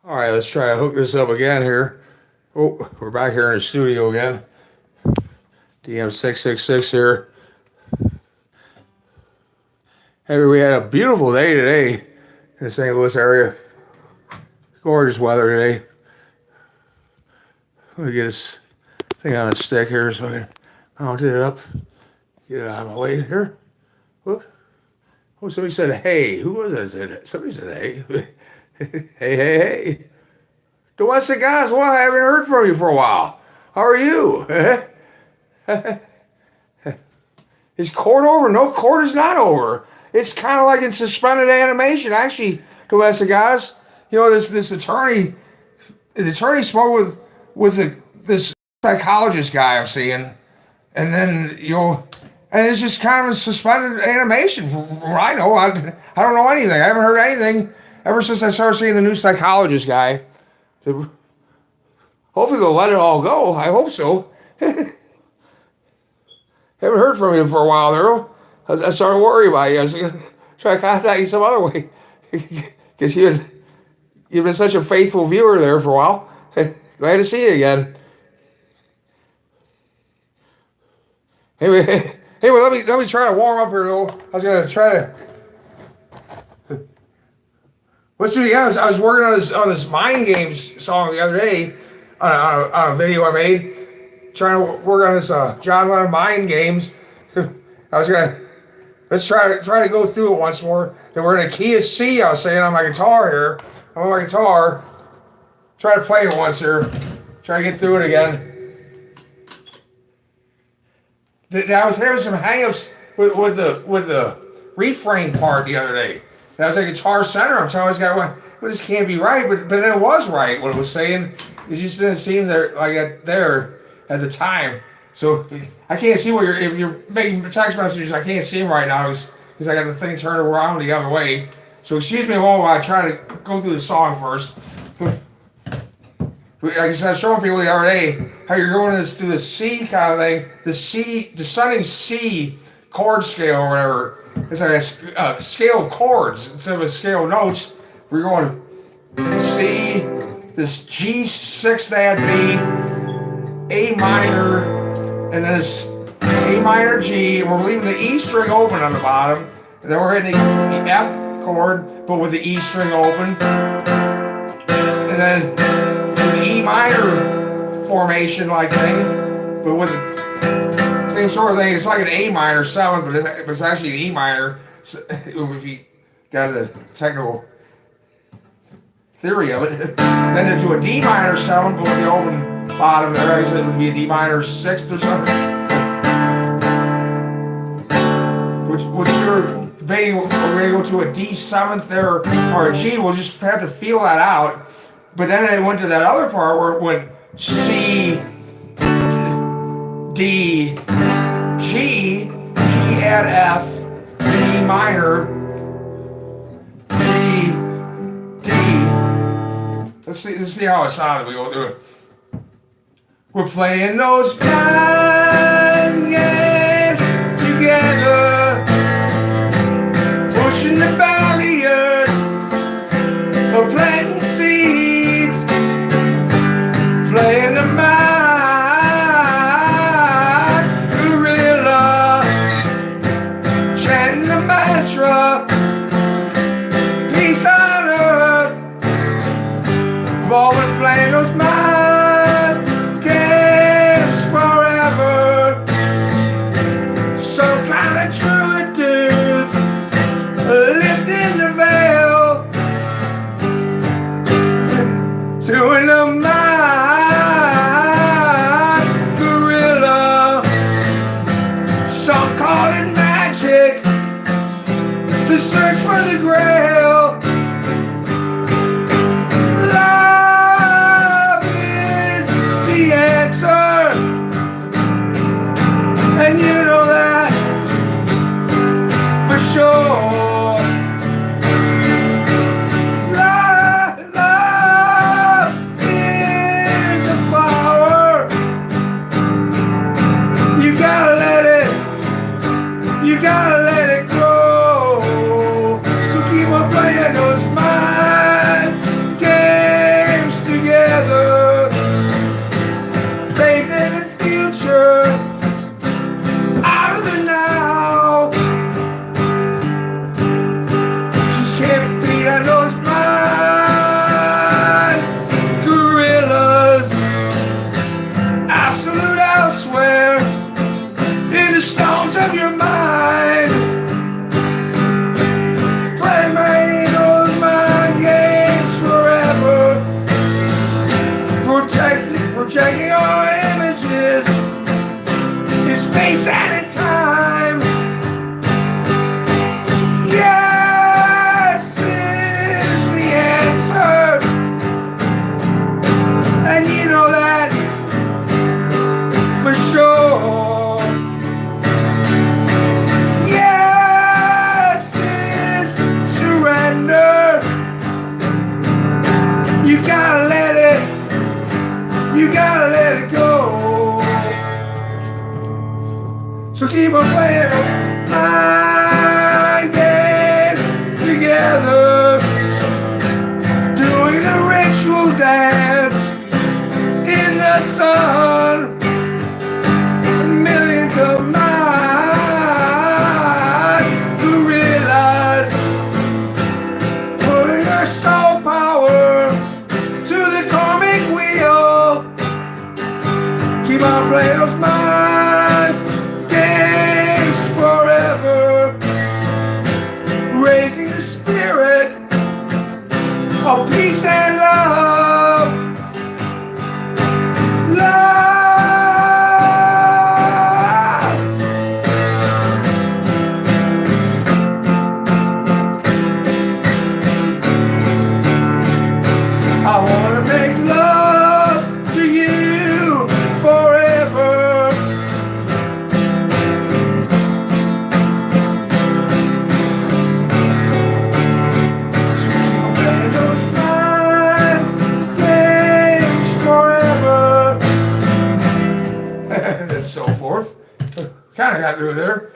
All right, let's try to hook this up again here. Oh, we're back here in the studio again. dm666 here. Hey, we had a beautiful day today in the St. Louis area. Gorgeous weather today. Let me get this thing on a stick here so I can mount it up. Get it out of my way here. Whoop. Oh, somebody said, hey. Who was it? Somebody said, hey. Hey. Domestic guys, well, I haven't heard from you for a while. How are you? Is court over? No, court is not over. It's kind of like in suspended animation. Actually, domestic guys, this attorney, the attorney spoke with this psychologist guy I'm seeing, and then and it's just kind of a suspended animation. From what I know, I don't know anything. I haven't heard anything ever since I started seeing the new psychologist guy. So hopefully they'll let it all go. I hope so. Haven't heard from you for a while there. I started worrying about you. I was going to try to contact you some other way. Because you've been such a faithful viewer there for a while. Glad to see you again. Anyway, let me try to warm up here though. I was going to try to. Let's do it again. I was working on this Mind Games song the other day on a video I made. Trying to work on this John Lennon Mind Games. Let's try to go through it once more. Then we're in a key of C, I was saying, on my guitar here. I'm on my guitar. Try to play it once here. Try to get through it again. I was having some hang-ups with the refrain part the other day. That was like Guitar Center. I'm telling this guy, well, this can't be right, but then it was right what it was saying. It just didn't seem there at the time. So I can't see if you're making text messages, I can't see them right now because I got the thing turned around the other way. So excuse me a moment while I try to go through the song first. Like I said, I was showing people the other day how you're going through the C kind of thing, the descending C chord scale or whatever. It's like a scale of chords instead of a scale of notes. We're going C, this G6 that B, A minor, and then this A minor G, and we're leaving the E string open on the bottom. And then we're hitting the F chord, but with the E string open. And then the E minor formation like thing, but with the same sort of thing. It's like an A minor 7th, but it's actually an E minor if you got the technical theory of it. Then into a D minor 7th, but with the open bottom there. I said it would be a D minor 6th or something. Which you're debating, we're going to go to a D 7th there or a G. We'll just have to feel that out. But then it went to that other part where it went C, D, G, G add F, D minor, D. Let's see how it sounded. We go through it. We're playing those mind games together, pushing the barriers of planting seeds, playing the mind gorilla, chanting the mantra, peace on earth. We've all been playing those mind games forever. Some kind of true dudes lifting the veil, doing the mind gorilla. Some call it magic, the search for the grail. Love is You gotta let it go. So keep on playing mind games together, doing the ritual dance in the sun. Millions of minds who realize putting our soul power to the karmic wheel. Keep on playing those mind games forever, raising the spirit of peace and love. Love. I wanna make love to you forever. Playing those mind games forever. And so forth. Kind of got through there.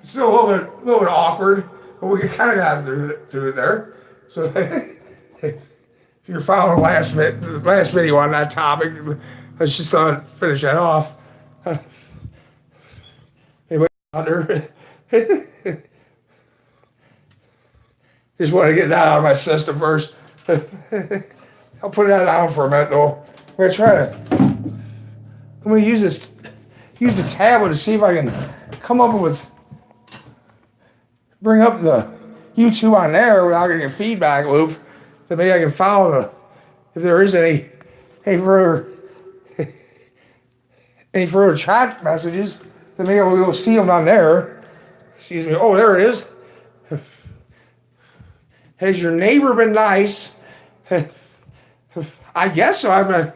Still a little bit awkward, but we kind of got through it there. So. If you're following the last video on that topic, I just thought I'd finish that off. Anybody wonder? Just want to get that out of my system first. I'll put that down for a minute though. I'm gonna use the tablet to see if I can come up with, bring up the YouTube on there without getting a feedback loop. So maybe I can follow if there is any further chat messages, then maybe we'll see them on there. Excuse me. Oh, there it is. Has your neighbor been nice? I guess so.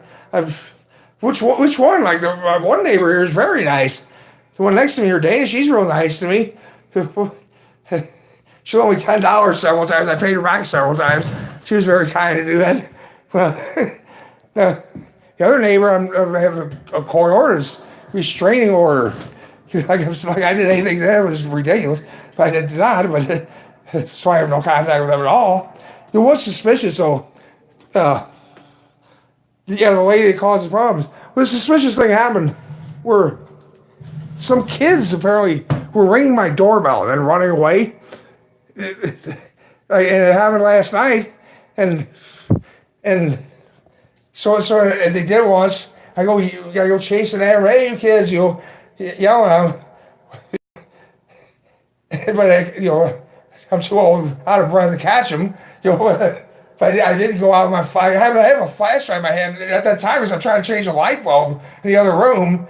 Which one? Like my one neighbor here is very nice. The one next to me, her Dana, she's real nice to me. She owed me $10 several times. I paid her back several times. She was very kind to do that. Well, the other neighbor, I have a court order, restraining order. Like I did anything that was ridiculous. But I did not. But so I have no contact with them at all. It was suspicious, though. The lady that caused the problems. Well, the suspicious thing happened where some kids apparently were ringing my doorbell and then running away. And it happened last night, and so and they did it once. I go, you gotta go chasing after, hey, you kids, yell at them. But I'm too old, out of breath to catch them. But I did go out with my fire. I have a flashlight in my hand at that time because I'm trying to change a light bulb in the other room.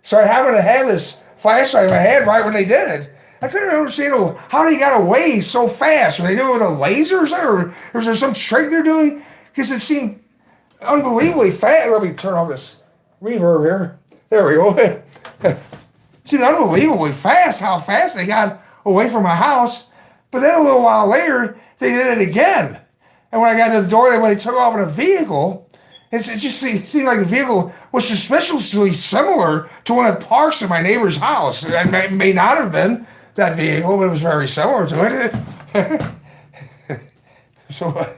So I happened to have this flashlight in my hand right when they did it. I couldn't understand how they got away so fast. Were they doing it with a lasers, or was there some trick they're doing? Because it seemed unbelievably fast. Let me turn off this reverb here. There we go. It seemed unbelievably fast how fast they got away from my house. But then a little while later, they did it again. And when I got to the door, when they took off in a vehicle, it just seemed like the vehicle was suspiciously similar to one that parks in my neighbor's house. It may not have been that vehicle, but it was very similar to it. So,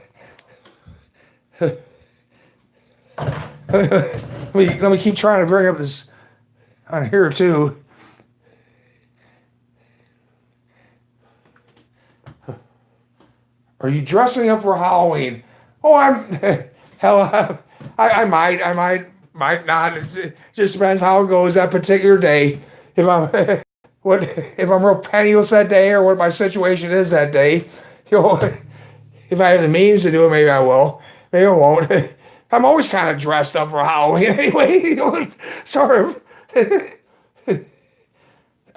let me keep trying to bring up this on here too. Are you dressing up for Halloween? Oh, I might not. It just depends how it goes that particular day. If I'm real penniless that day, or what my situation is that day. If I have the means to do it, maybe I will. Maybe I won't. I'm always kind of dressed up for Halloween anyway. Sort of.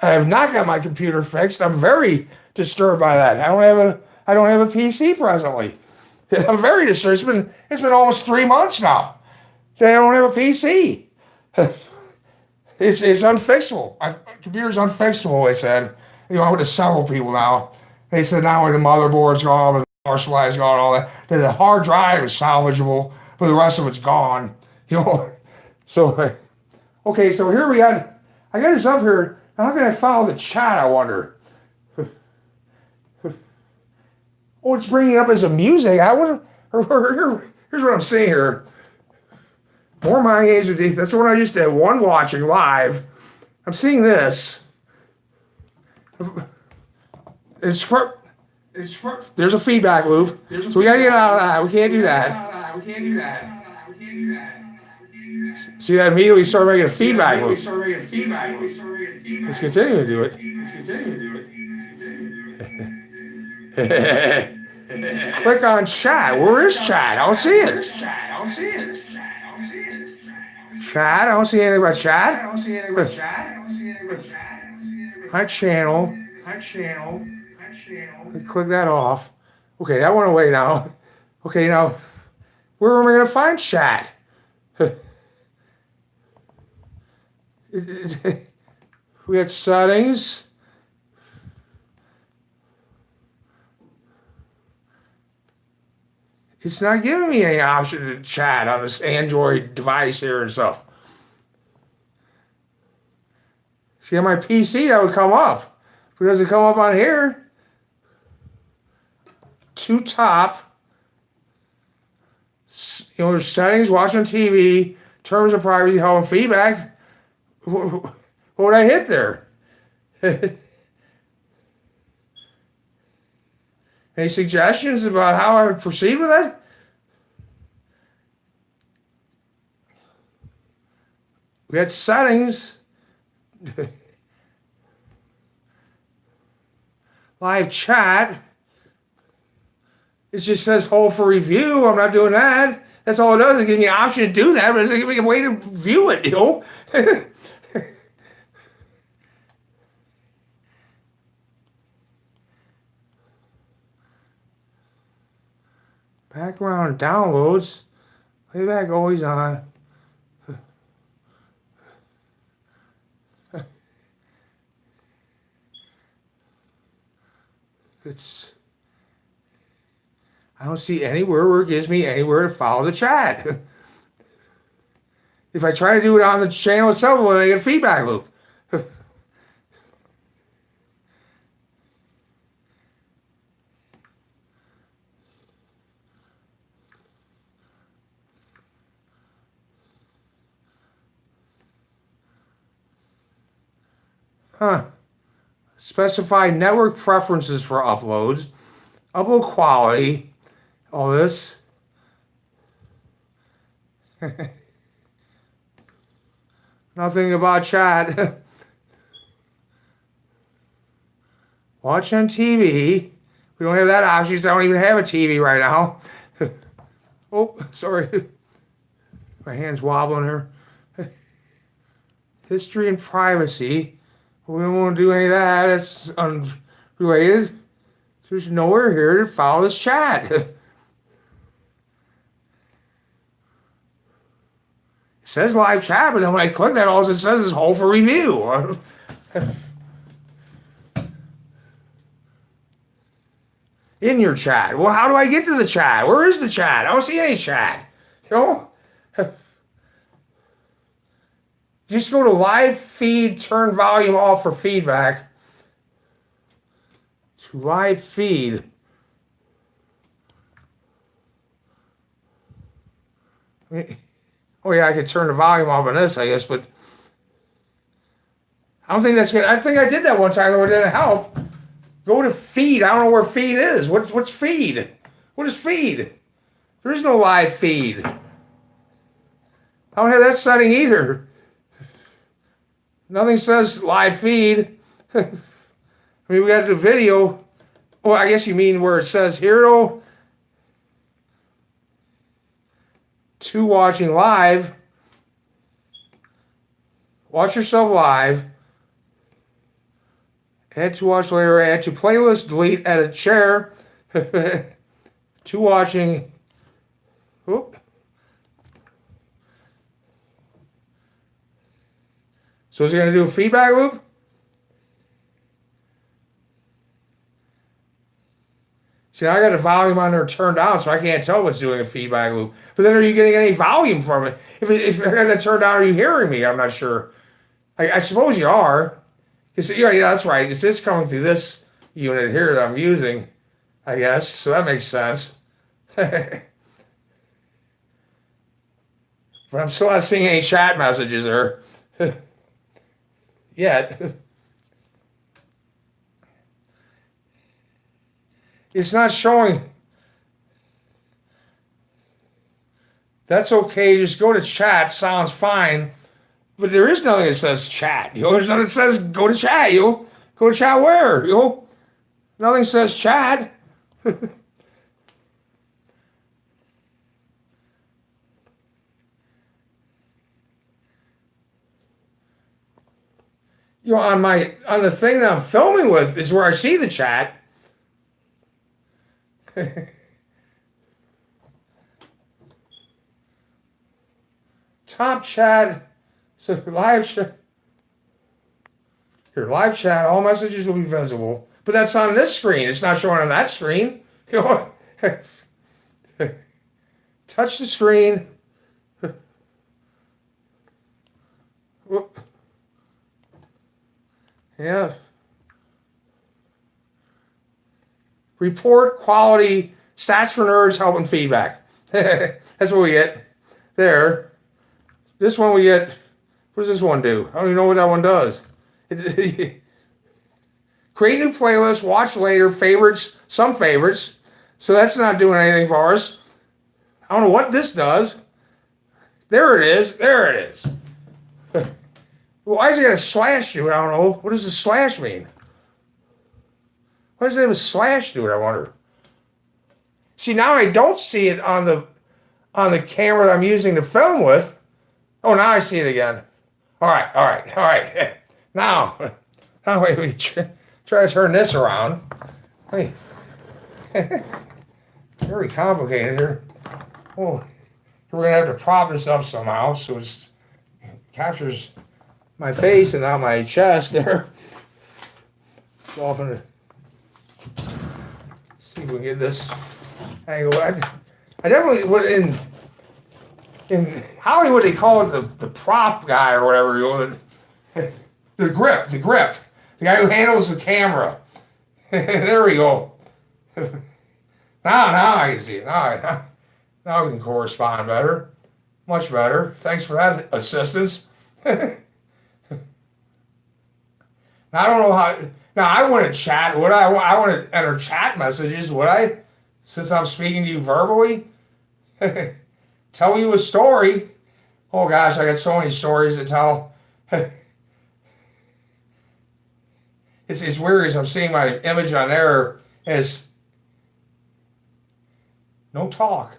I have not got my computer fixed. I'm very disturbed by that. I don't have a PC presently. I'm very disturbed. It's been almost 3 months now. I don't have a PC. It's unfixable. My computer's unfixable, they said. I went to several people now. They said not only the motherboard's gone, but supplies gone, all that. Then the hard drive is salvageable, but the rest of it's gone. So okay, so here I got this up here. How can I follow the chat, I wonder? Oh, it's bringing it up as a music. Here's what I'm seeing here. More My Age. That's the one I just did. One watching live. I'm seeing this. There's a feedback loop. So we gotta get out of that. We can't do that. See, that immediately started making a feedback loop. Let's continue to do it. Click on chat. Where is chat? I don't see it. Chat? I don't see anything about chat. My channel. Click that off. Okay, that went away now. Okay, now, where am I going to find chat? We got settings. It's not giving me any option to chat on this Android device here and stuff. See, on my PC, that would come up. But does it come up on here? To top. There's settings, watching TV, terms of privacy, help, and feedback. What would I hit there? Any suggestions about how I would proceed with that? We got settings. Live chat. It just says hold for review. I'm not doing that. That's all it does. It gives me an option to do that, but it doesn't give me a way to view it, Background downloads. Playback always on. I don't see anywhere where it gives me anywhere to follow the chat. If I try to do it on the channel itself, well, I get a feedback loop. Specify network preferences for uploads. Upload quality. All this. Nothing about chat. Watch on TV. We don't have that option, so I don't even have a TV right now. Oh, sorry. My hand's wobbling here. History and privacy. We don't want to do any of that. That's unrelated. There's nowhere here to follow this chat. It says live chat, but then when I click that, all it says is hold for review. In your chat. Well, how do I get to the chat? Where is the chat? I don't see any chat. Just go to live feed, turn volume off for feedback. To live feed. Oh yeah, I could turn the volume off on this, I guess, but I don't think that's good. I think I did that one time, but it didn't help. Go to feed. I don't know where feed is. What's feed? What is feed? There is no live feed. I don't have that setting either. Nothing says live feed. I mean, we got the video. Well, I guess you mean where it says here, though. To watching live. Watch yourself live. Add to watch later. Add to playlist. Delete. Edit. Share. To watching. Oop. So is it going to do a feedback loop? See, I got the volume on there turned down, so I can't tell what's doing a feedback loop. But then are you getting any volume from it? If I got that turned down, are you hearing me? I'm not sure. I suppose you are. Yeah, that's right. Because it's coming through this unit here that I'm using, I guess. So that makes sense. But I'm still not seeing any chat messages there yet. It's not showing. That's okay. Just go to chat. Sounds fine. But there is nothing that says chat. There's nothing that says go to chat. Go to chat where? Nothing says chat. On the thing that I'm filming with is where I see the chat. Top chat, so live chat. Your live chat, all messages will be visible. But that's on this screen. It's not showing on that screen. Touch the screen. Yeah. Report quality, stats for nerds, helping feedback. That's what we get. There. This one we get. What does this one do? I don't even know what that one does. Create new playlist, watch later, favorites, some favorites. So that's not doing anything for us. I don't know what this does. There it is. There it is. Why is it got a slash to it? I don't know. What does the slash mean? Why does it have a slash to it, I wonder? See, now I don't see it on the camera that I'm using to film with. Oh, now I see it again. All right. Now we try to turn this around. Hey. Very complicated here. Oh, we're going to have to prop this up somehow so it captures my face and not my chest there. So often, see if we can get this angle. I definitely would in Hollywood they call it the prop guy or whatever. The grip, the guy who handles the camera. There we go. Now I can see it. Now we can correspond better, much better. Thanks for that assistance. Now, I don't know how. Now I wouldn't chat, would I? I wouldn't enter chat messages, would I? Since I'm speaking to you verbally, tell you a story. Oh gosh, I got so many stories to tell. It's weird as I'm seeing my image on there as no talk.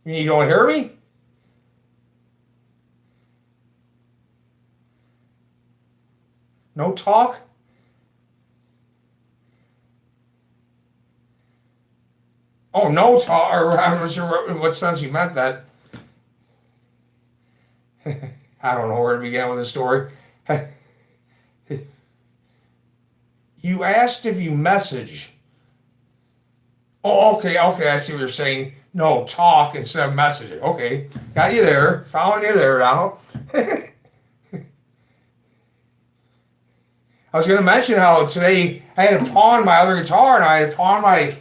You don't hear me? No talk? Oh, no talk. Or I'm not sure in what sense you meant that. I don't know where to begin with the story. You asked if you message. Oh, okay, I see what you're saying. No, talk instead of messaging. Okay, got you there. Following you there now. I was going to mention how today I had to pawn my other guitar, and I had to pawn my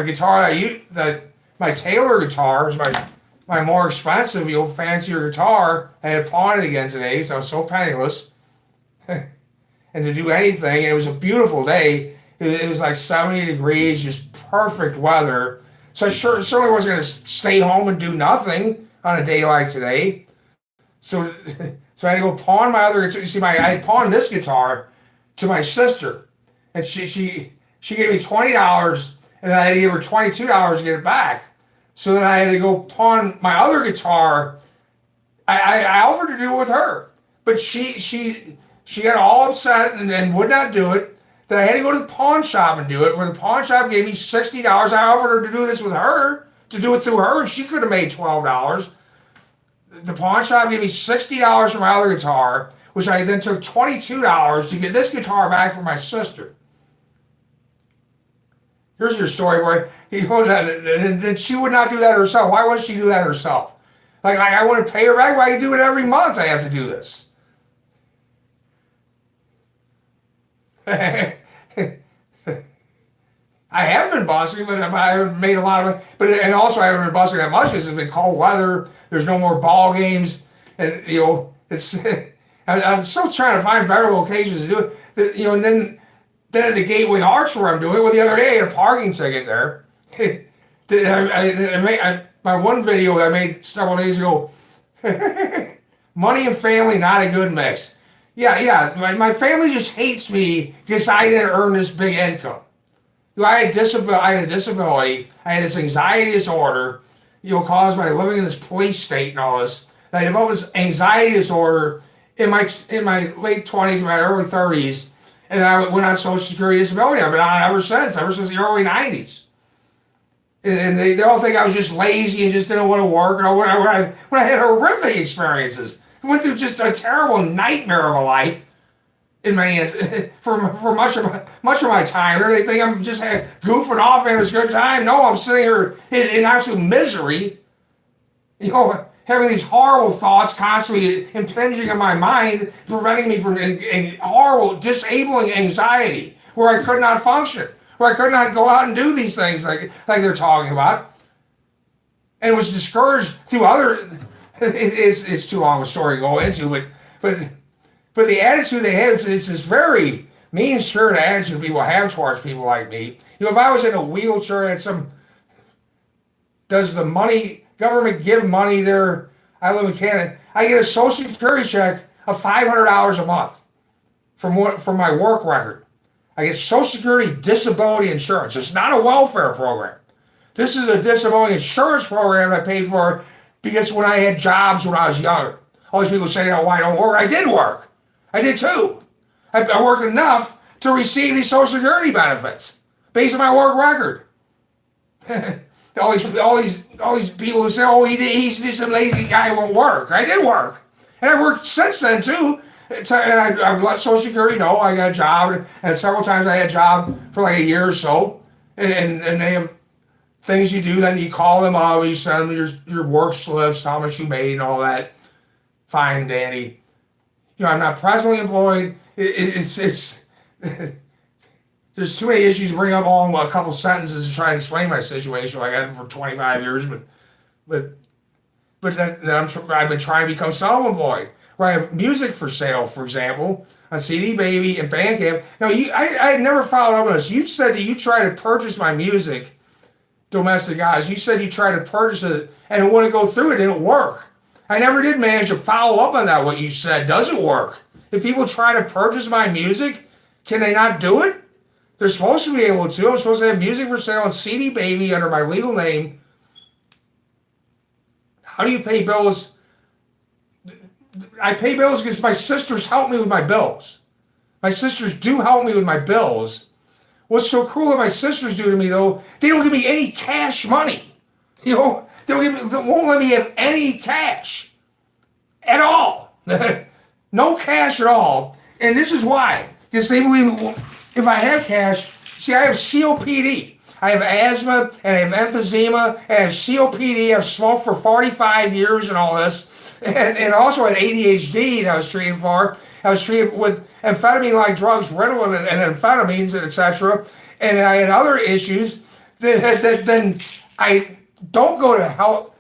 guitar my Taylor guitar is my more expensive, fancier guitar. I had to pawn it again today, so I was so penniless. And to do anything, and it was a beautiful day. It was like 70 degrees, just perfect weather. So I certainly wasn't going to stay home and do nothing on a day like today. So I had to go pawn my other guitar. You see, I had pawned this guitar to my sister, and she gave me $20, and then I had to give her $22 to get it back. So then I had to go pawn my other guitar. I offered to do it with her, but she got all upset and would not do it. Then I had to go to the pawn shop and do it, where the pawn shop gave me $60. I offered her to do this with her, to do it through her, and she could have made $12. The pawn shop gave me $60 for my other guitar, which I then took $22 to get this guitar back from my sister. Here's your story, boy. And she would not do that herself. Why would she do that herself? Like I want to pay her back, but I do it every month. I have to do this. I have been busting, but I haven't made a lot of it. And also I haven't been busting that much because it's been cold weather. There's no more ball games, and it's. I'm still trying to find better locations to do it. And then at the Gateway Arch where I'm doing it. Well, the other day I had a parking ticket there. My one video I made several days ago. Money and family, not a good mix. Yeah. My family just hates me because I didn't earn this big income. I had a disability. I had this anxiety disorder, caused by living in this police state and all this. I developed this anxiety disorder in my late 20s, my early 30s, and I went on Social Security disability. I've been on it ever since the early 90s. And they all think I was just lazy and just didn't want to work. And when I had horrific experiences, I went through just a terrible nightmare of a life. In many instances, for much of my time, they think I'm just goofing off and it's a good time. No, I'm sitting here in absolute misery. Having these horrible thoughts constantly impinging on my mind, preventing me from horrible, disabling anxiety, where I could not function, where I could not go out and do these things like they're talking about, and was discouraged through other. It's too long a story to go into, but the attitude they had, it's this very mean-spirited attitude people have towards people like me. If I was in a wheelchair and does the government give money there? I live in Canada. I get a Social Security check of $500 a month from my work record. I get Social Security disability insurance. It's not a welfare program. This is a disability insurance program I paid for because when I had jobs when I was younger. All these people say, why I don't work? I did work. I did too. I worked enough to receive these Social Security benefits based on my work record. all these people who say, he's just a lazy guy who won't work. I did work. And I worked since then too. And I've let Social Security know I got a job. And several times I had a job for like a year or so. And they have things you do. Then you call them up. You send them your work slips, how much you made and all that. Fine, Danny. I'm not presently employed. It's there's too many issues to bring up all in a couple sentences to try and explain my situation like I had for 25 years. But I've been trying to become self-employed, where I have music for sale, for example, on CD Baby and Bandcamp. Now, I had never followed up on this. You said that you tried to purchase my music, Domestic Guys. You said you tried to purchase it and it wouldn't go through. It didn't work. I never did manage to follow up on that, what you said. Doesn't work. If people try to purchase my music, can they not do it? They're supposed to be able to. I'm supposed to have music for sale on CD Baby under my legal name. How do you pay bills? I pay bills because my sisters help me with my bills. My sisters do help me with my bills. What's so cruel that my sisters do to me, though, they don't give me any cash money. They won't let me have any cash at all. No cash at all. And this is why. Because they believe if I have cash, see, I have COPD. I have asthma, and I have emphysema, and I have COPD. I've smoked for 45 years and all this. And also had ADHD that I was treated for. I was treated with amphetamine-like drugs, Ritalin and amphetamines, etc. And I had other issues that then I don't go to health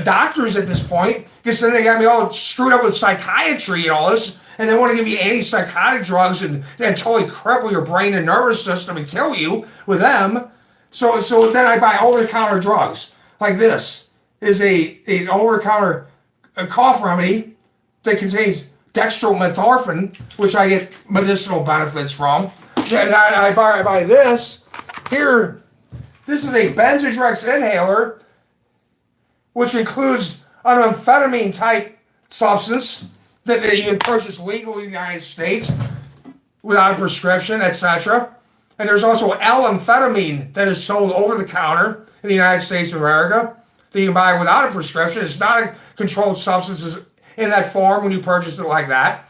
doctors at this point, because then they got me all screwed up with psychiatry and all this, and they want to give you antipsychotic drugs and totally cripple your brain and nervous system and kill you with them. So then I buy over-the-counter drugs. Like this is an over-the-counter cough remedy that contains dextromethorphan, which I get medicinal benefits from. And I buy this here. This is a Benzodrex inhaler, which includes an amphetamine type substance that you can purchase legally in the United States without a prescription, etc. And there's also L-amphetamine that is sold over the counter in the United States of America that you can buy without a prescription. It's not a controlled substance in that form when you purchase it like that,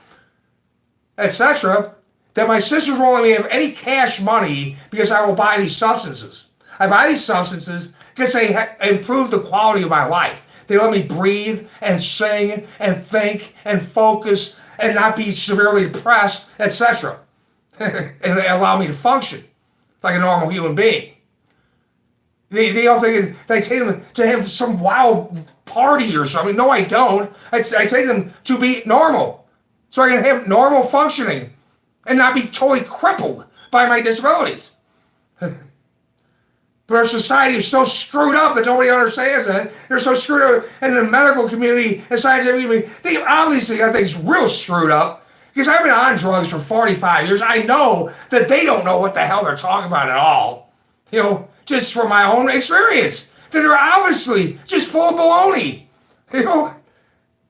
etc. that my sisters won't let me have any cash money because I will buy these substances. I buy these substances because they improve the quality of my life. They let me breathe and sing and think and focus and not be severely depressed, etc. And they allow me to function like a normal human being. They all think I take them to have some wild party or something. No, I don't. I take them to be normal so I can have normal functioning and not be totally crippled by my disabilities. But our society is so screwed up that nobody understands that. They're so screwed up, and the medical community and scientific community, they obviously got things real screwed up. Because I've been on drugs for 45 years. I know that they don't know what the hell they're talking about at all. You know, just from my own experience. That they're obviously just full of baloney. You know,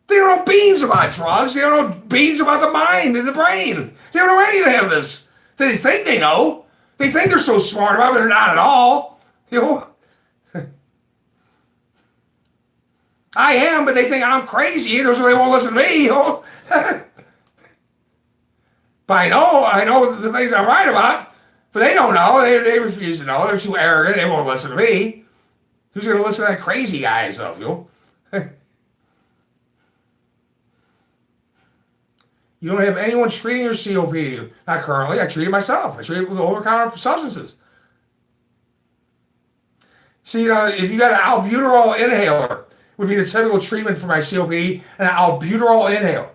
they don't know beans about drugs. They don't know beans about the mind and the brain. They don't know anything of this. They think they know. They think they're so smart about it, but they're not at all. You know, I am, but they think I'm crazy, so they won't listen to me. You know, but I know the things I'm right about, but they don't know. They refuse to know. They're too arrogant. They won't listen to me. Who's going to listen to that crazy guy and stuff? You know, you don't have anyone treating your COPD. Not currently. I treat it myself. I treat it with over-the-counter substances. See, if you got an albuterol inhaler, would be the typical treatment for my COPD, an albuterol inhaler.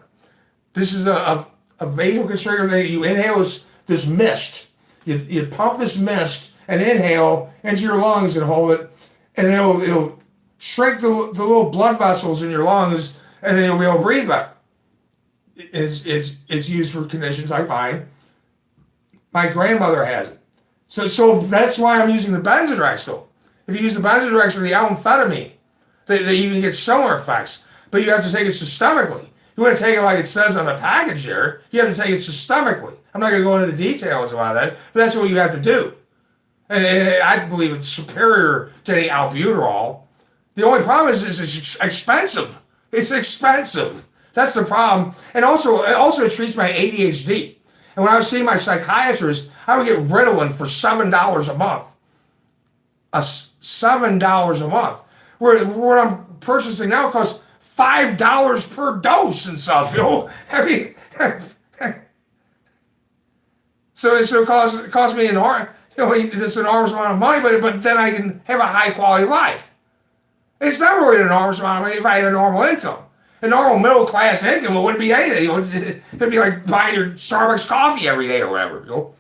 This is a vasoconstrictor that you inhale this mist. You pump this mist and inhale into your lungs and hold it, and it'll shrink the little blood vessels in your lungs, and then you'll be able to breathe better. It's used for conditions like mine. My grandmother has it. So that's why I'm using the Benzodiazepine. If you use the Benzodiazepine or the amphetamine, that you can get similar effects, but you have to take it systemically. You want to take it like it says on the package here. You have to take it systemically. I'm not going to go into the details about that, but that's what you have to do. And I believe it's superior to the albuterol. The only problem is it's expensive. It's expensive. That's the problem. And also, it treats my ADHD. And when I was seeing my psychiatrist, I would get Ritalin for $7 a month. $7 a month. Where I'm purchasing now costs $5 per dose and stuff. You know, I mean, so it costs me this enormous amount of money, but then I can have a high quality life. It's not really an enormous amount of money if I had a normal income. A normal middle class income, it wouldn't be anything. You know, it'd be like buying your Starbucks coffee every day or whatever. You know.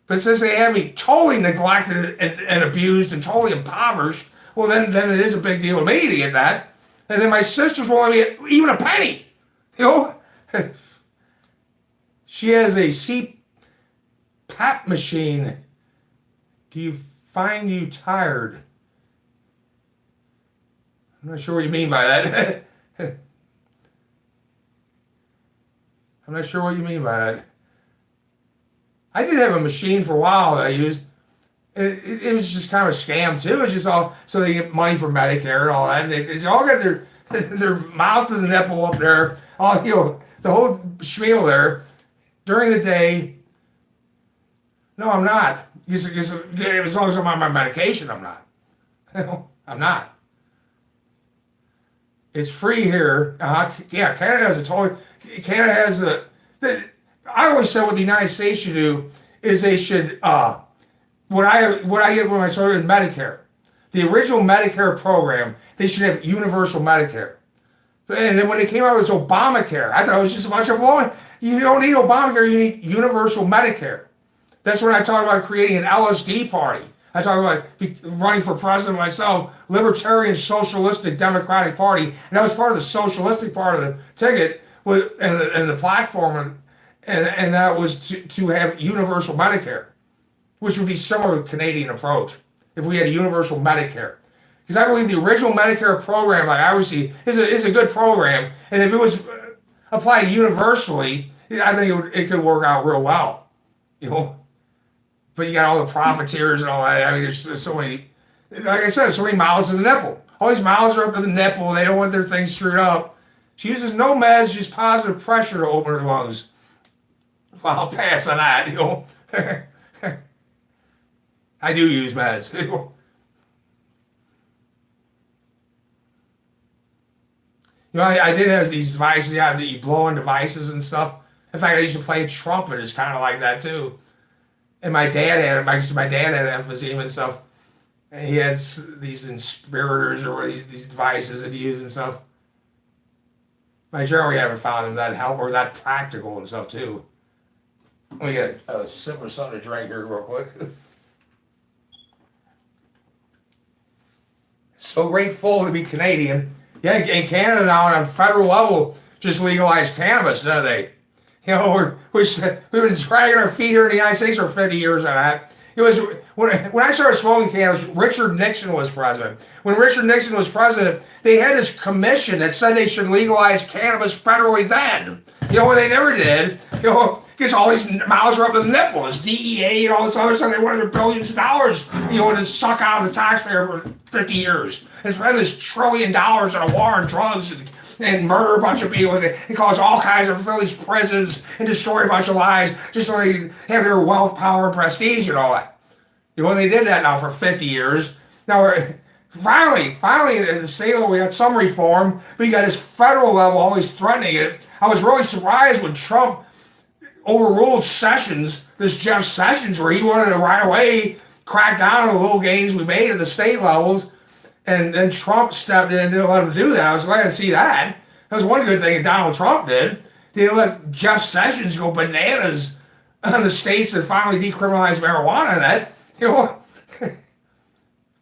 But since they have me totally neglected and abused and totally impoverished, well, then it is a big deal to me to get that. And then my sisters won't let me even a penny. You know? She has a CPAP machine. Do you find you tired? I'm not sure what you mean by that. I'm not sure what you mean by that. I did have a machine for a while that I used. It was just kind of a scam too. It's just all so they get money for Medicare and all that. And they all got their mouth to the nipple up there. All the whole spiel there during the day. No, I'm not. As long as I'm on my medication, I'm not. I'm not. It's free here. Yeah, Canada has a total. Canada has I always said what the United States should do is they should what I get when I started in Medicare, the original Medicare program, they should have universal Medicare. And then when it came out with Obamacare, I thought it was just a bunch of blowing. You don't need Obamacare, you need universal Medicare. That's when I talked about creating an LSD party. I talked about running for president myself, Libertarian Socialistic Democratic Party, and that was part of the socialistic part of the ticket and the platform, and that was to have universal Medicare, which would be similar to the Canadian approach if we had a universal Medicare. Because I believe the original Medicare program, like I always see, is a good program, and if it was applied universally, I think it could work out real well, you know. But you got all the profiteers and all that. I mean, there's so many, like I said, so many mouths to the nipple. All these mouths are up to the nipple. They don't want their things screwed up. She uses no meds, just positive pressure to open her lungs. Well, I'll pass on that, I do use meds. I did have these devices, yeah, that you blow on devices and stuff. In fact, I used to play trumpet. It's kind of like that too. And my dad had it. My dad had emphysema and stuff. And he had these inspirators or these devices that he used and stuff. I generally haven't found them that help or that practical and stuff too. Let me get a sip of something to drink here real quick. So grateful to be Canadian. Yeah, in Canada now on federal level, just legalized cannabis, don't they? We've been dragging our feet here in the United States for 50 years on that. It was when I started smoking cannabis, Richard Nixon was president. When Richard Nixon was president, they had this commission that said they should legalize cannabis federally then. What they never did, because all these mouths are up to the nipple. This DEA and all this other stuff, they wanted billions of dollars, to suck out of the taxpayer for 50 years. And spend this $1 trillion on a war on drugs and murder a bunch of people and cause all kinds of fill these prisons and destroy a bunch of lives just so they have their wealth, power, and prestige and all that. They did that now for 50 years. Now finally, at the state level, we got some reform, but you got this federal level always threatening it. I was really surprised when Trump overruled Sessions, this Jeff Sessions, where he wanted to right away crack down on the little gains we made at the state levels. And then Trump stepped in and didn't let him do that. I was glad to see that. That was one good thing that Donald Trump did. They didn't let Jeff Sessions go bananas on the states that finally decriminalized marijuana and that.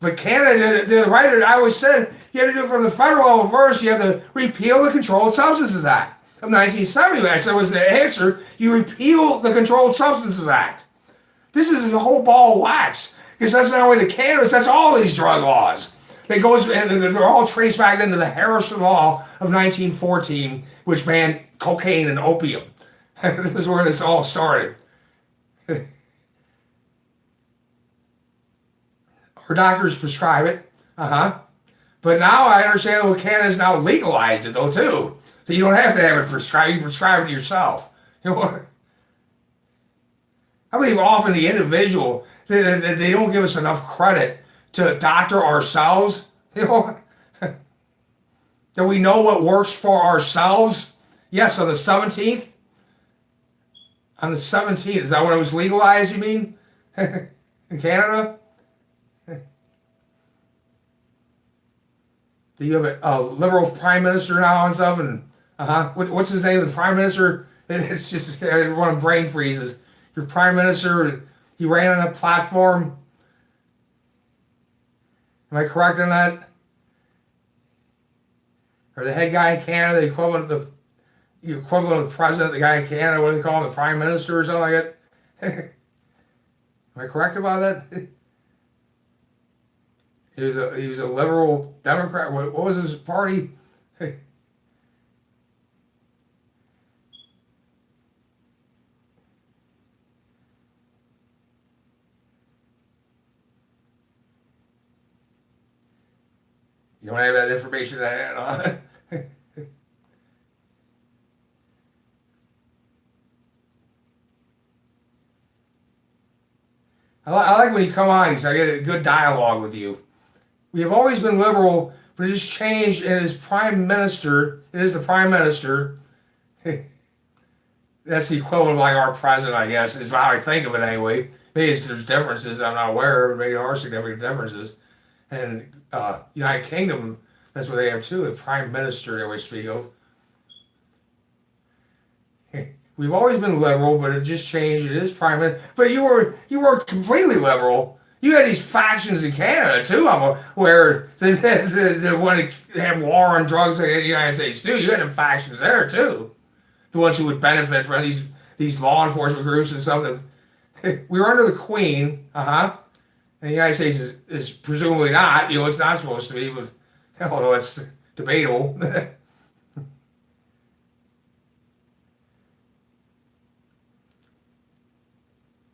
But Canada did the right. I always said you have to do it from the federal level first. You have to repeal the Controlled Substances Act of 1970. I said was the answer. You repeal the Controlled Substances Act. This is a whole ball of wax. Because that's not only the cannabis, that's all these drug laws. It goes, and they're all traced back into the Harrison Law of 1914, which banned cocaine and opium. This is where this all started. Our doctors prescribe it, But now I understand that Canada's now legalized it though too, so you don't have to have it prescribed. You prescribe it yourself. I believe often the individual they don't give us enough credit to doctor ourselves, that we know what works for ourselves. Yes, on the 17th. On the 17th, is that when it was legalized, you mean? In Canada? Do you have a liberal prime minister now and stuff? And what's his name? The prime minister? It's just everyone brain freezes. Your prime minister, he ran on that platform. Am I correct on that? Or the head guy in Canada, the equivalent of the president, the guy in Canada, what do they call him, the prime minister or something like that? Am I correct about that? He was a liberal Democrat. What was his party? You don't have that information at hand, I like when you come on because I get a good dialogue with you. We have always been liberal, but it just changed. And as prime minister, it is the prime minister. That's the equivalent of like our president, I guess, is how I think of it anyway. Maybe there's differences I'm not aware of. Maybe there are significant differences. And United Kingdom, that's what they have too, the prime minister they always speak of. We've always been liberal, but it just changed. It is prime minister. But you were completely liberal. You had these factions in Canada too, where they want to have war on drugs like the United States too. You had them factions there too. The ones who would benefit from these law enforcement groups and stuff. We were under the Queen, And the United States is presumably not. It's not supposed to be, but although it's debatable.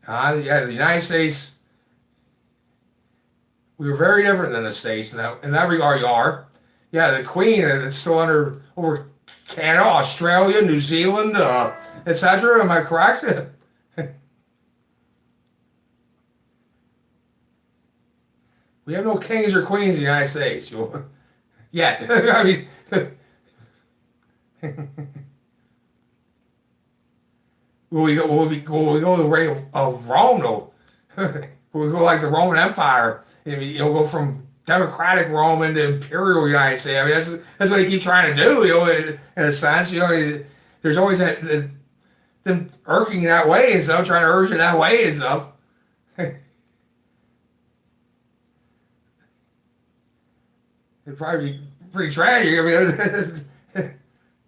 The United States, we were very different than the States in that regard. You are. Yeah, the Queen, it's still over Canada, Australia, New Zealand, etc. Am I correct? We have no kings or queens in the United States. Yet. I mean, will we go the way of Rome, though? Will we go like the Roman Empire? You'll go from democratic Rome into imperial United States. I mean, that's what they keep trying to do, in a sense. There's always them irking that way and stuff, trying to urge it that way and stuff. It'd probably be pretty tragic. I mean,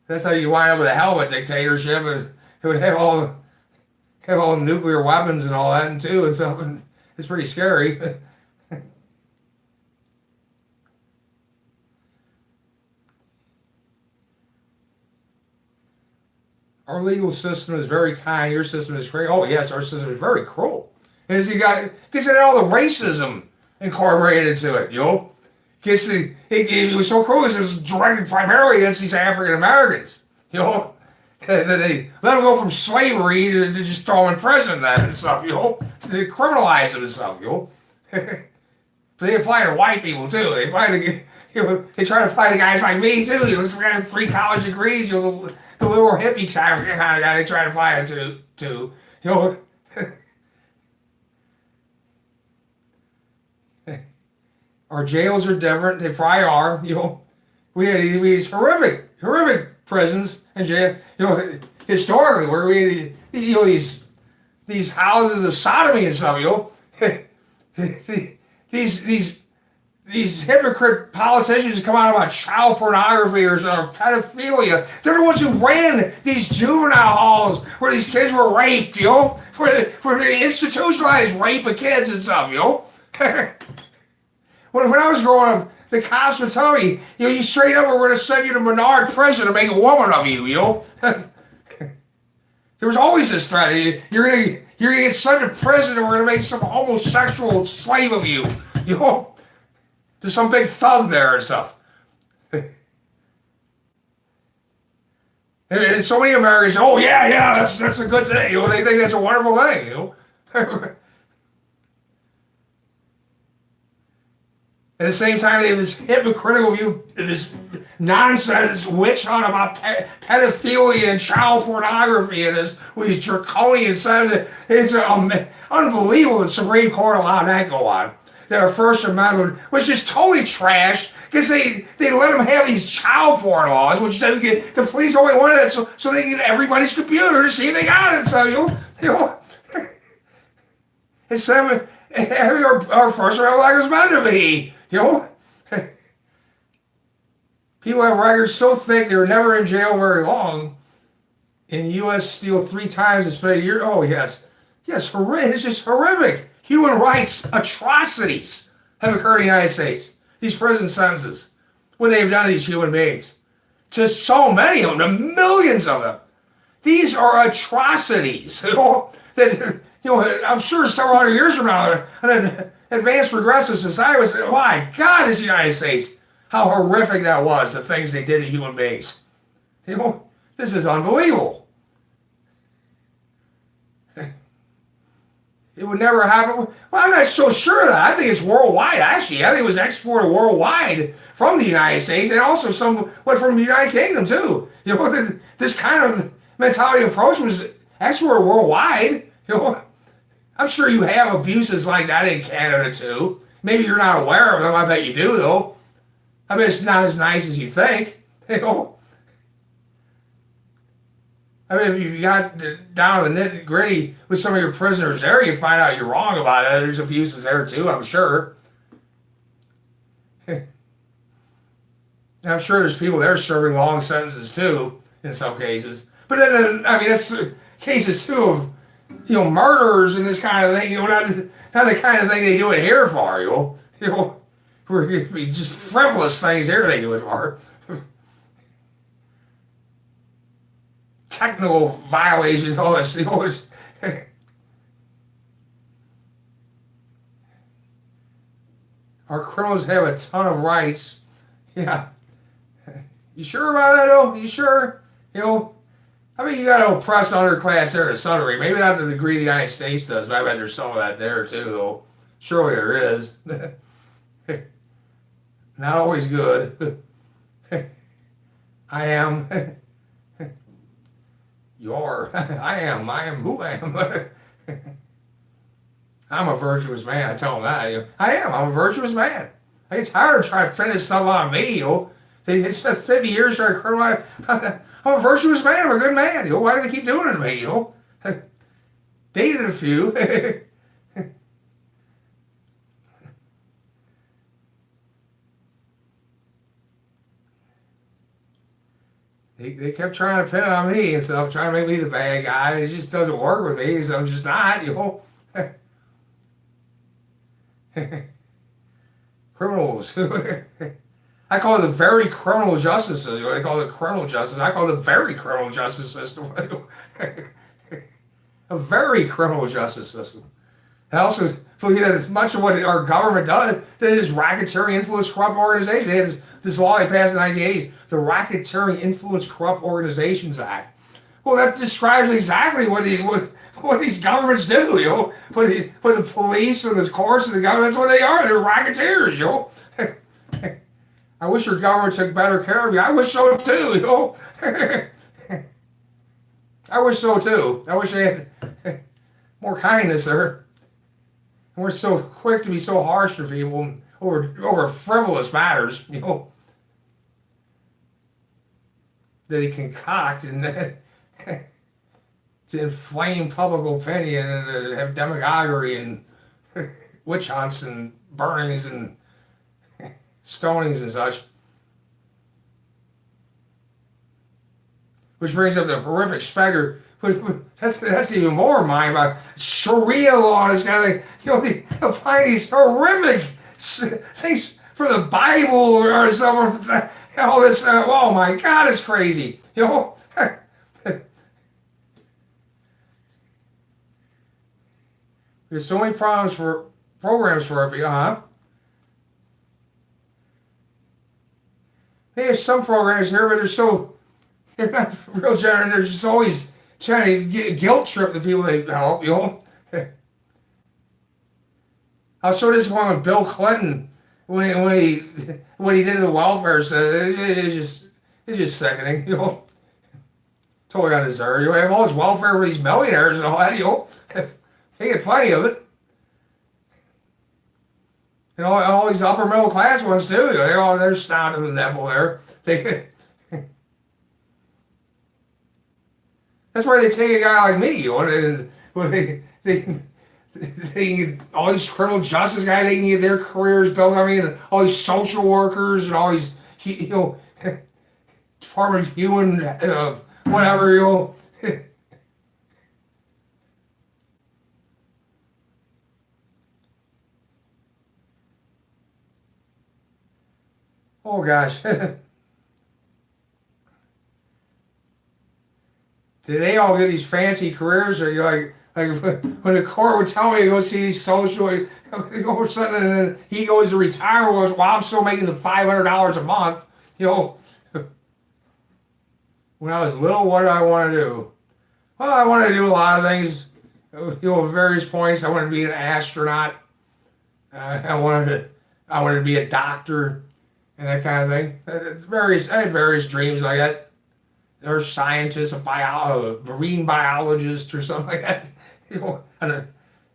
that's how you wind up with a hell of a dictatorship. It would have all the nuclear weapons and all that, and too, and stuff. And it's pretty scary. Our legal system is very kind. Your system is great. Oh yes, our system is very cruel. And it's got all the racism incorporated into it. It was so cruel. It was directed primarily against these African Americans. That they let them go from slavery to just throw them in prison and stuff. They criminalize them and stuff. But they apply to white people too. They apply to they try to apply to guys like me too. Some guy with 3 college degrees. The little hippie kind of guy they try to apply it to. Our jails are different. They probably are. We had these horrific prisons and jail. Historically, where we had these houses of sodomy and stuff. These hypocrite politicians come out about child pornography or pedophilia. They're the ones who ran these juvenile halls where these kids were raped. Where they institutionalized rape of kids and stuff. When I was growing up, the cops would tell me, you straight up, we're going to send you to Menard prison to make a woman of you, There was always this threat. You're going to get sent to prison and we're going to make some homosexual slave of you, To some big thug there and stuff. And so many Americans say, oh, yeah, that's a good thing. They think that's a wonderful thing, At the same time, they have this hypocritical view, this nonsense witch hunt about pedophilia and child pornography and with these draconian sentences. It's unbelievable the Supreme Court allowed that to go on. That our First Amendment was just totally trashed because they let them have these child porn laws, which doesn't get the police only wanted that so they can get everybody's computer to see if they got it. So instead of having our First Amendment like it's meant to be. People have records so thick they were never in jail very long. In the U.S., steal 3 times and spend a year. Oh, yes. Yes, it's just horrific. Human rights atrocities have occurred in the United States. These prison sentences, what they have done to these human beings. To so many of them, to millions of them. These are atrocities. I'm sure several hundred years from now, an advanced progressive society would say, my God, this United States, how horrific that was, the things they did to human beings. This is unbelievable. It would never happen. Well, I'm not so sure of that. I think it's worldwide, actually. I think it was exported worldwide from the United States and also somewhat from the United Kingdom, too. This kind of mentality approach was exported worldwide. I'm sure you have abuses like that in Canada, too. Maybe you're not aware of them. I bet you do, though. I bet it's not as nice as you think. I mean, if you got down to the nitty-gritty with some of your prisoners there, you find out you're wrong about it. There's abuses there, too, I'm sure. I'm sure there's people there serving long sentences, too, in some cases. But then, I mean, that's cases, too, of murderers and this kind of thing, not the kind of thing they do it here for, just frivolous things here they do it for. Technical violations, all this, Our criminals have a ton of rights. Yeah. You sure about that, though? You sure? I mean, you got to oppress the underclass there to some degree. Maybe not to the degree the United States does, but I bet there's some of that there, too, though. Surely there is. Not always good. I am. You are. I am who I am. I'm a virtuous man. I tell them that. I am. I'm a virtuous man. I get tired of trying to finish stuff on me. They spent 50 years trying to criminalize. I'm a virtuous man. I'm a good man. Why do they keep doing it to me? Dated a few. They kept trying to pin it on me and stuff, trying to make me the bad guy. It just doesn't work with me, so I'm just not. Criminals. I call it the very criminal justice system. They call it criminal justice. I call it the very criminal justice system. A very criminal justice system. I also believe that much of what our government does is racketeering, influence, corrupt organizations. They had this law they passed in the 1980s, the Racketeering, Influence, Corrupt Organizations Act. Well, that describes exactly what these governments do, What the police and the courts and the government, that's what they are. They're racketeers, I wish your government took better care of you. I wish so too, I wish so too. I wish they had more kindness there. And we're so quick to be so harsh to people over frivolous matters, that he concoct and to inflame public opinion and to have demagoguery and witch hunts and burnings and stonings and such. Which brings up the horrific specter. That's even more mind about Sharia law and this kind of thing. They apply these horrific things from the Bible or something. All this, oh my God, it's crazy. There's so many programs for it, There's some programs here, but they're not real generous. They're just always trying to guilt trip the people they help, I was so disappointed with Bill Clinton when he did to the welfare state. It's just sickening, Totally undeserved. You have all this welfare for these millionaires and all that, They get plenty of it. And all these upper middle class ones too. They're snot to the nipple there. That's why they take a guy like me, and they all these criminal justice guys, they can get their careers built. And all these social workers and all these, Department of Human, whatever, Oh gosh. Did they all get these fancy careers, or like when the court would tell me to go see these social, or something, and then he goes to retire, while I'm still making the $500 a month, When I was little, what did I want to do? Well, I wanted to do a lot of things, at various points. I wanted to be an astronaut. I wanted to be a doctor, and that kind of thing. I had various dreams like that. Or scientist, a marine biologist, or something like that. An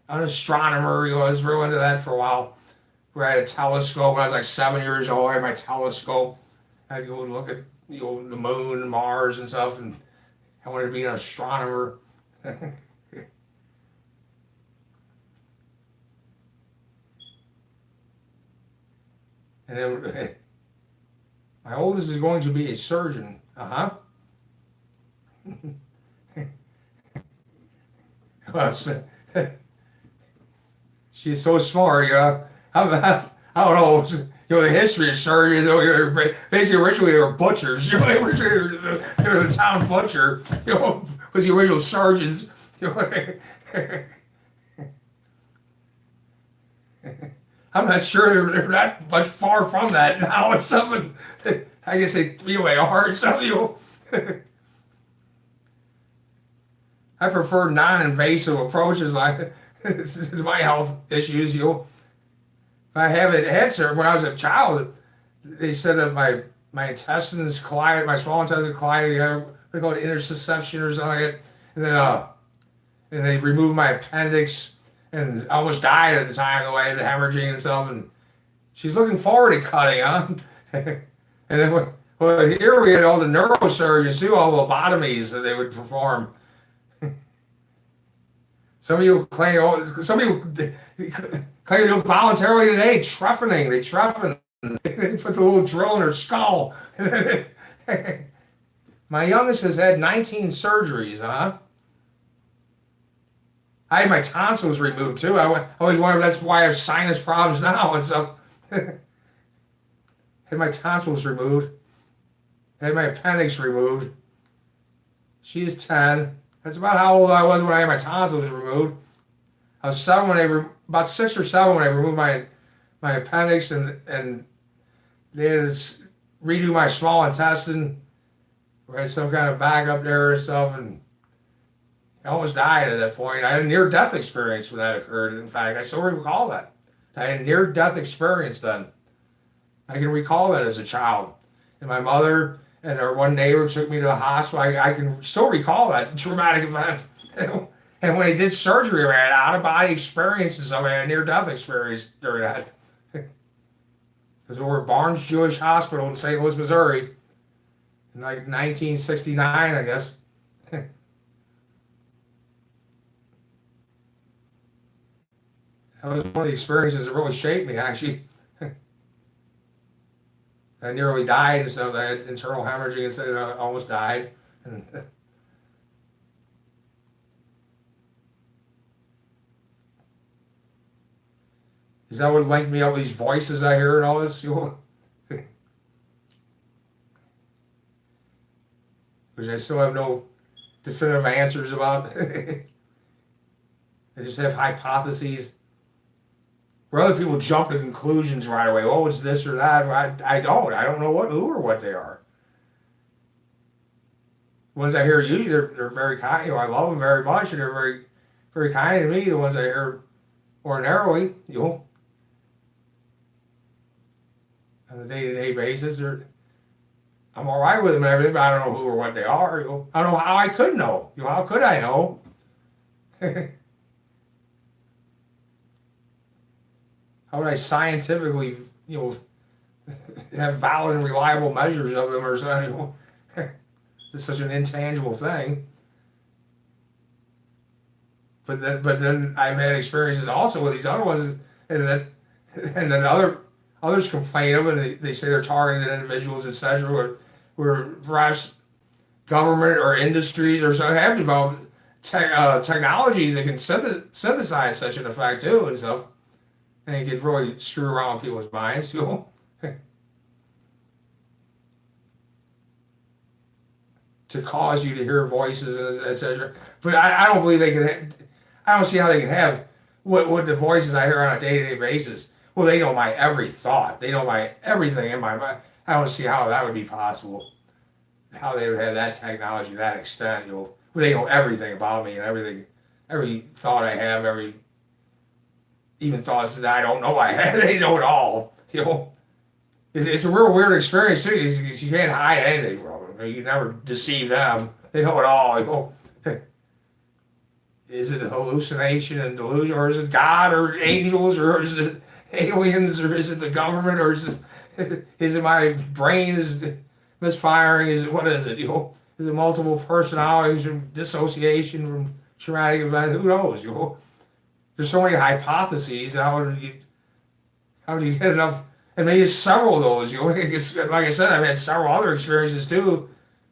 astronomer. I was real into that for a while. Where I had a telescope. When I was like 7 years old, I had my telescope. I had to go and look at the moon and Mars and stuff, and I wanted to be an astronomer. And then my oldest is going to be a surgeon. Well, she's so smart, I don't know, the history of surgeons. Basically, originally they were butchers. They were the town butcher. Was the original surgeons. I'm not sure they're not much far from that now. It's something. I guess they feel they are. Something. I prefer non-invasive approaches like to my health issues, But I haven't had surgery. When I was a child, they said that my intestines collided, my small intestines collided together. They call it interception or something like that. And then and they removed my appendix, and I almost died at the time the way I had hemorrhaging and stuff. And she's looking forward to cutting, huh? And then well, here we had all the neurosurgeons do all the lobotomies that they would perform. Some people claim, some people claim to do it voluntarily today, trephining. They trephine. They put the little drill in her skull. My youngest has had 19 surgeries, huh? I had my tonsils removed too. I always wondered if that's why I have sinus problems now and stuff. Had my tonsils removed. Had my appendix removed. She's 10. That's about how old I was when I had my tonsils removed. I was 7 when about 6 or 7 when I removed my appendix, and they had to redo my small intestine. I had some kind of bag up there and stuff, and I almost died at that point. I had a near-death experience when that occurred. In fact, I still recall that. I had a near-death experience then. I can recall that as a child. And my mother and our one neighbor took me to the hospital. I can still recall that traumatic event. And when they did surgery, I had out-of-body experiences. I had a near-death experience during that. Because we were at Barnes Jewish Hospital in St. Louis, Missouri, in like 1969, I guess. That was one of the experiences that really shaped me, actually. I nearly died and stuff. I had internal hemorrhaging and stuff. I almost died. And is that what linked me up with these voices I hear and all this? Which I still have no definitive answers about. I just have hypotheses. Where other people jump to conclusions right away. Oh, it's this or that. I don't. I don't know who or what they are. The ones I hear usually, they're very kind. I love them very much, and they're very, very kind to me. The ones I hear ordinarily, on a day-to-day basis, I'm all right with them and everything, but I don't know who or what they are. I don't know how I could know. How could I know? How would I scientifically, have valid and reliable measures of them or something? It's such an intangible thing. But then I've had experiences also with these other ones, and then others complain of it, and they say they're targeted individuals, etc. Where perhaps government or industries or so have developed technologies that can synthesize such an effect too and stuff. And you could really screw around with people's minds, to cause you to hear voices, etc. But I don't believe they could. I don't see how they can have what the voices I hear on a day-to-day basis. Well, they know my every thought. They know my everything in my mind. I don't see how that would be possible. How they would have that technology to that extent. They know everything about me and every thought I have, even thoughts that I don't know I had. They know it all. It's a real weird experience too. You can't hide anything from them. You can never deceive them. They know it all. Is it a hallucination and delusion, or is it God, or angels, or is it aliens, or is it the government, or is it my brain is misfiring? What is it? Is it multiple personalities, from dissociation from traumatic event? Who knows? There's so many hypotheses. How do you get enough? And maybe several of those. Like I said, I've had several other experiences too,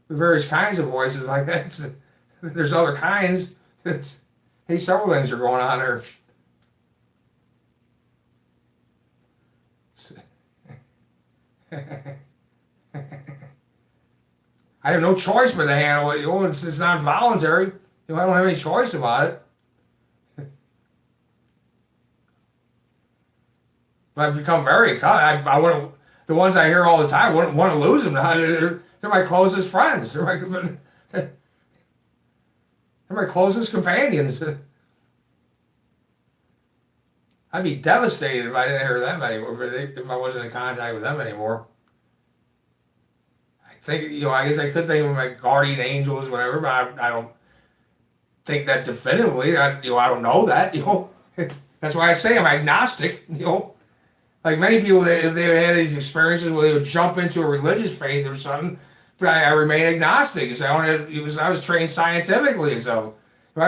with various kinds of voices like that. There's other kinds. Several things are going on there. I have no choice but to handle it. It's not voluntary. I don't have any choice about it. But I've become very cut. I wouldn't. The ones I hear all the time, I wouldn't want to lose them. They're my closest friends. They're my closest companions. I'd be devastated if I didn't hear them anymore, if I wasn't in contact with them anymore. I think, I guess I could think of my guardian angels, whatever, but I don't think that definitively. I don't know that, That's why I say I'm agnostic, Like many people, if they had these experiences where they would jump into a religious faith or something, but I remain agnostic because I was trained scientifically. So if I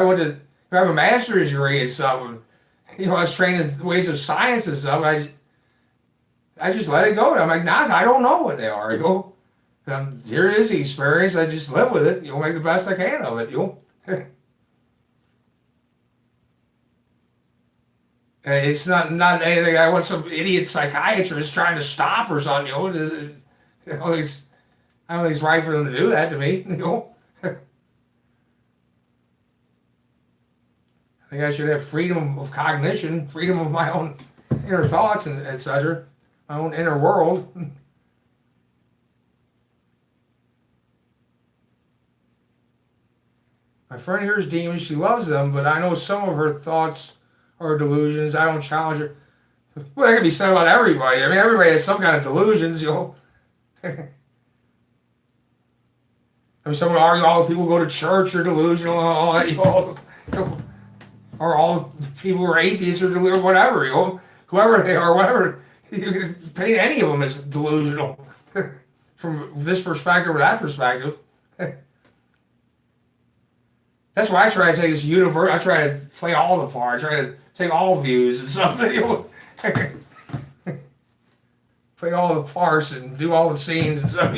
have a master's degree and stuff, I was trained in ways of science and stuff. I just let it go. I'm agnostic. I don't know what they are. Here is the experience. I just live with it. Make the best I can of it. It's not anything I want some idiot psychiatrist trying to stop or something. I don't think it's right for them to do that to me. I think I should have freedom of cognition, freedom of my own inner thoughts and etc. My own inner world. My friend here is demons. She loves them, but I know some of her thoughts or delusions. I don't challenge her. Well, that can be said about everybody. I mean, everybody has some kind of delusions, I mean, some would argue all the people who go to church are delusional and all that, or all people who are atheists are delusional, whatever, whoever they are, whatever. You can paint any of them as delusional from this perspective or that perspective. That's why I try to take this universe. I try to play all the parts. I try to take all views and stuff. Play all the parts and do all the scenes and stuff.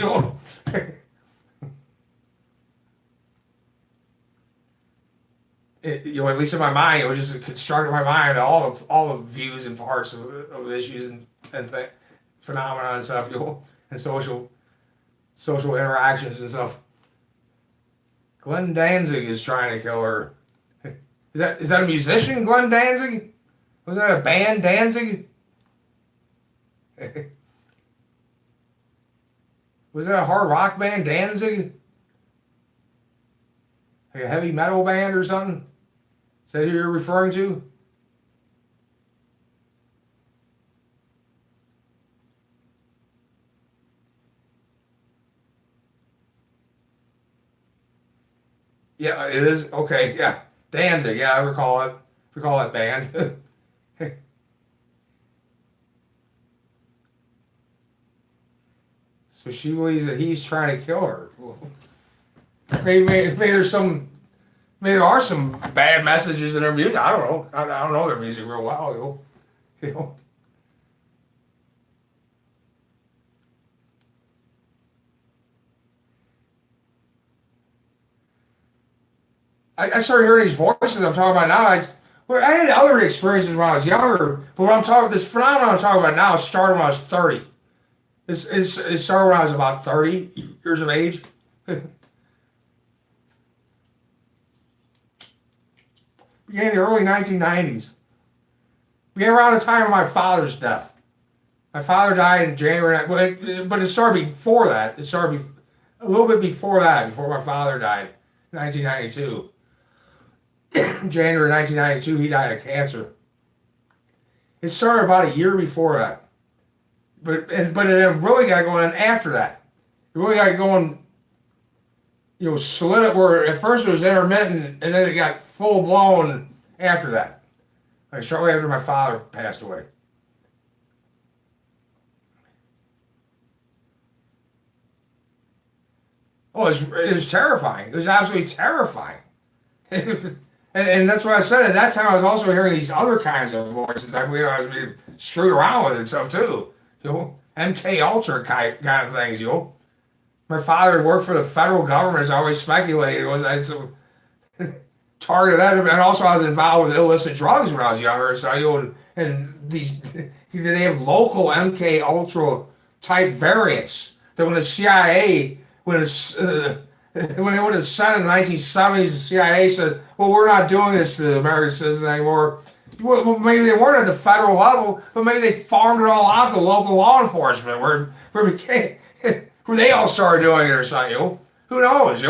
At least in my mind, it was just a construct in my mind all the views and parts of issues and phenomena and stuff. And social interactions and stuff. Glenn Danzig is trying to kill her. Is that a musician, Glenn Danzig? Was that a band, Danzig? Was that a hard rock band, Danzig? Like a heavy metal band or something? Is that who you're referring to? Yeah, it is. Okay, yeah. Danzig, yeah, I recall it. Recall that band. So she believes that he's trying to kill her. Maybe there are some bad messages in her music. I don't know. I don't know their music real well. I started hearing these voices I'm talking about now. I had other experiences when I was younger, but this phenomenon I'm talking about now started when I was 30. It started when I was about 30 years of age. Began in the early 1990s. Began around the time of my father's death. My father died in January, but it started before that. It started a little bit before that, before my father died in 1992. January 1992, he died of cancer. It started about a year before that. But it really got going after that. It really got going, solid up where at first it was intermittent and then it got full blown after that. Like shortly after my father passed away. Oh, it was terrifying. It was absolutely terrifying. And that's what I said. At that time, I was also hearing these other kinds of voices. I believe I was being screwed around with and stuff too. MK Ultra kind of things. My father had worked for the federal government, as I always speculated. Target of that, and also I was involved with illicit drugs when I was younger. So and they have local MK Ultra type variants that when the CIA when they went to the Senate in the 1970s, the CIA said, well, we're not doing this to American citizens anymore. Well, maybe they weren't at the federal level, but maybe they farmed it all out to local law enforcement where they all started doing it or something. Who knows?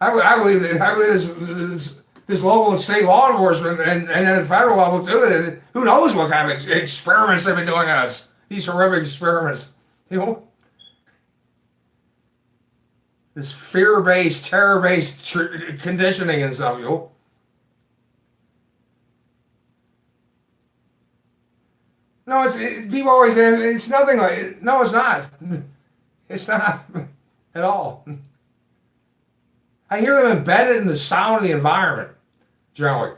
I believe this this local and state law enforcement and then the federal level too. Who knows what kind of experiments they've been doing on us? These horrific experiments, you know. This fear-based, terror-based conditioning and stuff, you know. No, people always say it's nothing like. No, it's not. It's not at all. I hear them embedded in the sound of the environment, generally.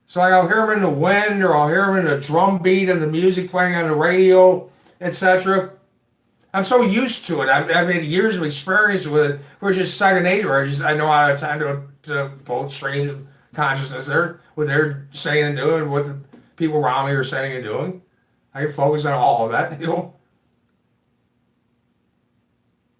So I'll hear them in the wind, or I'll hear them in the drum beat and the music playing on the radio, etc. I'm so used to it. I've had years of experience with it. We're just second nature. I know how to tend to both streams of consciousness there, what they're saying and doing, what the people around me are saying and doing. I can focus on all of that, you know.